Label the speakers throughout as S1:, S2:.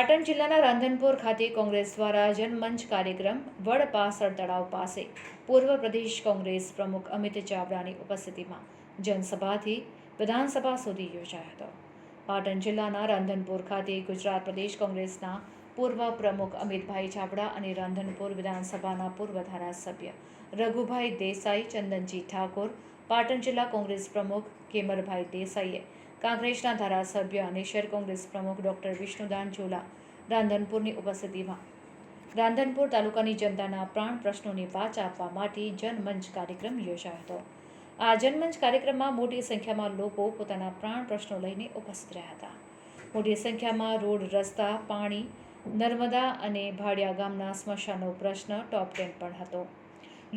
S1: પાટણ જિલ્લાના રાંધનપુર ખાતે કોંગ્રેસ દ્વારા જનમંચ કાર્યક્રમ વડ પાસળ તળાવ પાસે પૂર્વ પ્રદેશ કોંગ્રેસ પ્રમુખ અમિત ચાવડાની ઉપસ્થિતિમાં જનસભાથી વિધાનસભા સુધી યોજાયો હતો। પાટણ જિલ્લાના રાંધનપુર ખાતે ગુજરાત પ્રદેશ કોંગ્રેસના પૂર્વ પ્રમુખ અમિતભાઈ ચાવડા અને રાંધનપુર વિધાનસભાના પૂર્વ ધારાસભ્ય રઘુભાઈ દેસાઈ, ચંદનજી ઠાકોર, પાટણ જિલ્લા કોંગ્રેસ પ્રમુખ કેમરભાઈ દેસાઈએ, કાંકરેજના ધારાસભ્ય અને શહેર કોંગ્રેસ પ્રમુખ ડૉક્ટર વિષ્ણુદાન ઝોલા રાંધનપુરની ઉપસ્થિતિમાં રાંધનપુર તાલુકાની જનતાના પ્રાણ પ્રશ્નોને વાચા આપવા માટે જનમંચ કાર્યક્રમ યોજાયો હતો। આ જનમંચ કાર્યક્રમમાં મોટી સંખ્યામાં લોકો પોતાના પ્રાણ પ્રશ્નો લઈને ઉપસ્થિત રહ્યા હતા। મોટી સંખ્યામાં રોડ, રસ્તા, પાણી, નર્મદા અને ભાડિયા ગામના સ્મશાનનો પ્રશ્ન ટોપ 10 પણ હતો।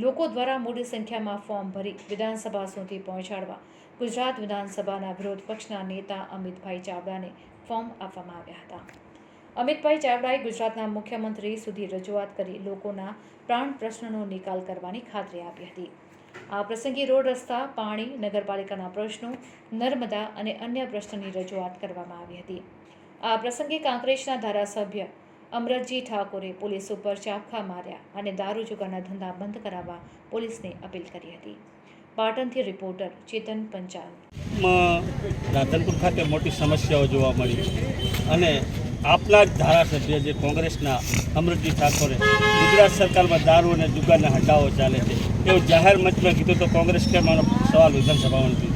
S1: લોકો દ્વારા મોટી સંખ્યામાં ફોર્મ ભરી વિધાનસભા સુધી પહોંચાડવા ગુજરાત વિધાનસભાના વિરોધ પક્ષના નેતા અમિતભાઈ ચાવડાને ફોર્મ આપવામાં આવ્યા હતા। અમિતભાઈ ચાવડાએ ગુજરાતના મુખ્યમંત્રી સુધી રજૂઆત કરી લોકોના પ્રાણ પ્રશ્નોનો નિકાલ કરવાની ખાતરી આપી હતી। આ પ્રસંગે રોડ, રસ્તા, પાણી, નગરપાલિકાના પ્રશ્નો, નર્મદા અને અન્ય પ્રશ્નોની રજૂઆત કરવામાં આવી હતી। આ પ્રસંગે કાંકરેજના ધારાસભ્ય અમરતજી ઠાકોરે પોલીસ ઉપર ચાબખા માર્યા અને દારૂ જુગારના ધંધા બંધ કરાવવા પોલીસને અપીલ કરી હતી। પાટણથી રિપોર્ટર ચેતન પંચાલ।
S2: રાધનપુર ખાતે મોટી સમસ્યાઓ જોવા મળી અને આપના જ ધારાસભ્ય જે કોંગ્રેસના અમરતજી ઠાકોરે ગુજરાત સરકારમાં દારૂ અને જુગારના હટાવો ચાલે છે એવું જાહેર મંચમાં કીધું તો કોંગ્રેસ કેમ આનો સવાલ વિધાનસભામાં નથી?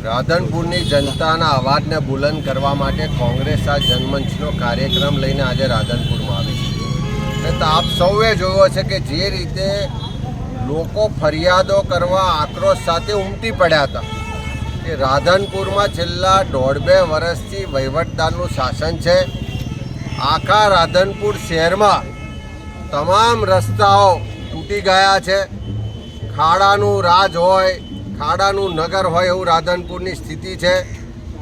S3: રાધનપુરની જનતાના અવાજને બુલંદ કરવા માટે કોંગ્રેસ આ જનમંચનો કાર્યક્રમ લઈને આજે રાધનપુરમાં આવી છે। તો આપ સૌએ જોયો છે કે જે રીતે લોકો ફરિયાદો કરવા આક્રોશ સાથે ઉમટી પડ્યા હતા કે રાધનપુરમાં છેલ્લા 1.5-2 વર્ષથી વહીવટદારનું શાસન છે। આખા રાધનપુર શહેરમાં તમામ રસ્તાઓ તૂટી ગયા છે। ખાડાનું રાજ હોય, ખાડાનું નગર હોય એવું રાધનપુરની સ્થિતિ છે।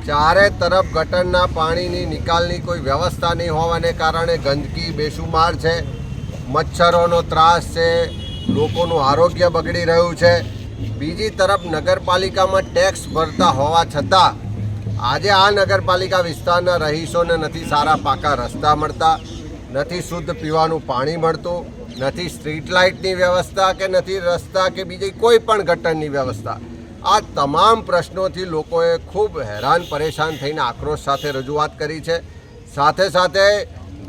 S3: ચારે તરફ ગટરના પાણીની નિકાલની કોઈ વ્યવસ્થા નહીં હોવાને કારણે ગંદકી બેશુમાર છે, મચ્છરોનો ત્રાસ છે, લોકોનું આરોગ્ય બગડી રહ્યું છે। બીજી તરફ નગરપાલિકામાં ટેક્સ ભરતા હોવા છતાં આજે આ નગરપાલિકા વિસ્તારના રહીશોને નથી સારા પાકા રસ્તા મળતા, નથી શુદ્ધ પીવાનું પાણી મળતું, નથી સ્ટ્રીટ લાઇટની વ્યવસ્થા કે નથી રસ્તા કે બીજી કોઈ પણ ગટરની વ્યવસ્થા। આ તમામ પ્રશ્નોથી લોકોએ ખૂબ હેરાન પરેશાન થઈને આક્રોશ સાથે રજૂઆત કરી છે। સાથે સાથે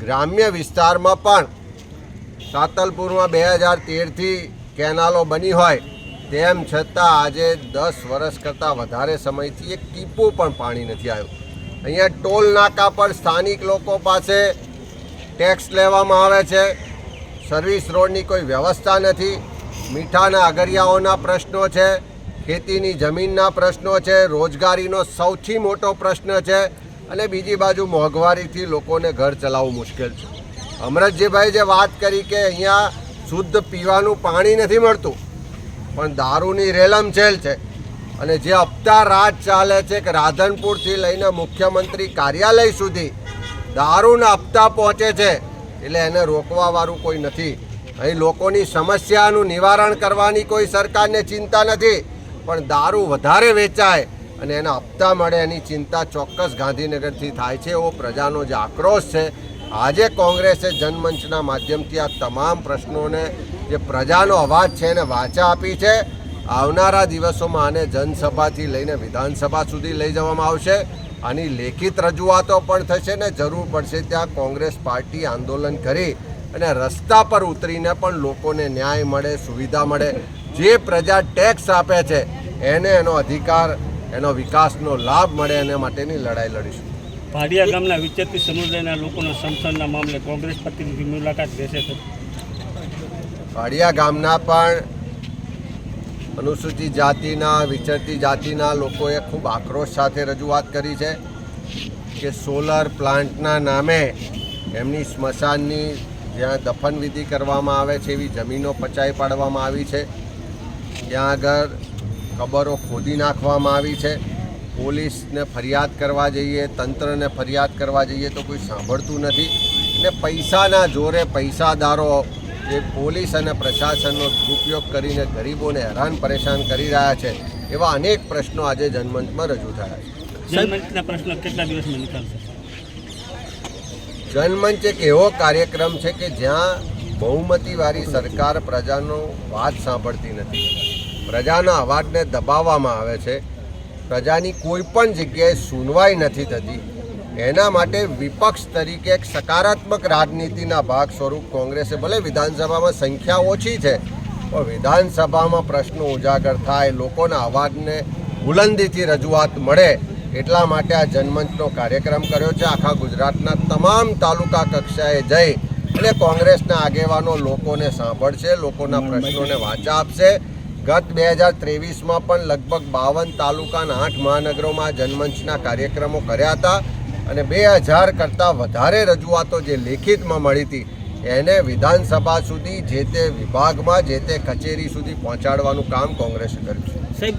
S3: ગ્રામ્ય વિસ્તારમાં પણ સાતલપુરમાં 2013થી કેનાલો બની હોય તેમ છતાં આજે 10 વર્ષ કરતાં વધારે સમયથી એક ટીપું પણ પાણી નથી આવ્યું। અહીંયા ટોલ નાકા પર સ્થાનિક લોકો પાસે ટેક્સ લેવામાં આવે છે, સર્વિસ રોડની કોઈ વ્યવસ્થા નથી, મીઠાના અગરિયાઓના પ્રશ્નો છે, ખેતીની જમીનના પ્રશ્નો છે, રોજગારીનો સૌથી મોટો પ્રશ્ન છે અને બીજી બાજુ મોંઘવારીથી લોકોને ઘર ચલાવવું મુશ્કેલ છે। અમરતજીભાઈ જે વાત કરી કે અહીંયા શુદ્ધ પીવાનું પાણી નથી મળતું પણ દારૂની રેલમછેલ છે અને જે હપ્તા રાજ ચાલે છે કે રાધનપુરથી લઈને મુખ્યમંત્રી કાર્યાલય સુધી દારૂના હપ્તા પહોંચે છે એટલે એને રોકવાવાળું કોઈ નથી। અહીં લોકોની સમસ્યાનું નિવારણ કરવાની કોઈ સરકારને ચિંતા નથી પણ દારૂ વધારે વેચાય અને એના હપ્તા મળે એની ચિંતા ચોક્કસ ગાંધીનગરથી થાય છે। એવો પ્રજાનો જે આક્રોશ છે, આજે કોંગ્રેસે જનમંચના માધ્યમથી આ તમામ પ્રશ્નોને જે પ્રજાનો અવાજ છે એને વાચા આપી છે। આવનારા દિવસોમાં આને જનસભાથી લઈને વિધાનસભા સુધી લઈ જવામાં આવશે। આની લેખિત રજૂઆતો પણ થશે ને જરૂર પડશે ત્યાં કોંગ્રેસ પાર્ટી આંદોલન કરી અને રસ્તા પર ઉતરીને પણ લોકોને ન્યાય મળે, સુવિધા મળે। જે પ્રજા ટેક્સ આપે છે એને એનો અધિકાર, એનો વિકાસનો લાભ મળે એના માટેની લડાઈ લડીશું।
S2: ભાડિયા ગામના વિચરતી સમુદાયના લોકોના સમથનના મામલે કોંગ્રેસ પ્રતિનિધિ મુલાકાત લેશે તો?
S3: ભાડિયા ગામના પણ અનુસૂચિત જાતિના, વિચરતી જાતિના લોકોએ ખૂબ આક્રોશ સાથે રજૂઆત કરી છે કે સોલર પ્લાન્ટના નામે એમની સ્મશાનની જ્યાં દફનવિધિ કરવામાં આવે છે એવી જમીનો પચાવી પાડવામાં આવી છે। ત્યાં આગળ કબરો ખોદી નાખવામાં આવી છે। પોલીસને ફરિયાદ કરવા જઈએ, તંત્રને ફરિયાદ કરવા જઈએ તો કોઈ સાંભળતું નથી અને પૈસાના જોરે પૈસાદારો જે પોલીસ અને પ્રશાસનનો દુરુપયોગ કરીને ગરીબોને હેરાન પરેશાન કરી રહ્યા છે એવા અનેક પ્રશ્નો આજે જનમંચમાં રજૂ થયા છે।
S2: જનમંચના પ્રશ્નો કેટલા દિવસમાં નિકાલશે?
S3: જનમંચ એક એવો કાર્યક્રમ છે કે જ્યાં બહુમતીવાળી સરકાર પ્રજાનો વાત સાંભળતી નથી, પ્રજાના અવાજને દબાવવામાં આવે છે, પ્રજાની કોઈ પણ જગ્યાએ સુનવાઈ નથી થતી. એના માટે વિપક્ષ તરીકે એક સકારાત્મક રાજનીતિના ભાગ સ્વરૂપ કોંગ્રેસે ભલે વિધાનસભામાં સંખ્યા ઓછી છે પણ વિધાનસભામાં પ્રશ્નો ઉજાગર થાય, લોકોના અવાજને બુલંદીથી રજૂઆત મળે એટલા માટે આ જનમંચનો કાર્યક્રમ કર્યો છે. આખા ગુજરાતના તમામ તાલુકા કક્ષાએ જઈ અને કોંગ્રેસના આગેવાનો લોકોને સાંભળશે, લોકોના પ્રશ્નોને વાચા આપશે. ગત 2023માં પણ લગભગ 52 તાલુકાના 8 મહાનગરોમાં જનમંચના કાર્યક્રમો કર્યા હતા અને 2000 કરતાં વધારે રજૂઆતો જે લેખિતમાં મળી હતી એને વિધાનસભા સુધી, જે તે વિભાગમાં, જે તે કચેરી સુધી પહોંચાડવાનું કામ કોંગ્રેસે કર્યું છે.
S2: સાહેબ,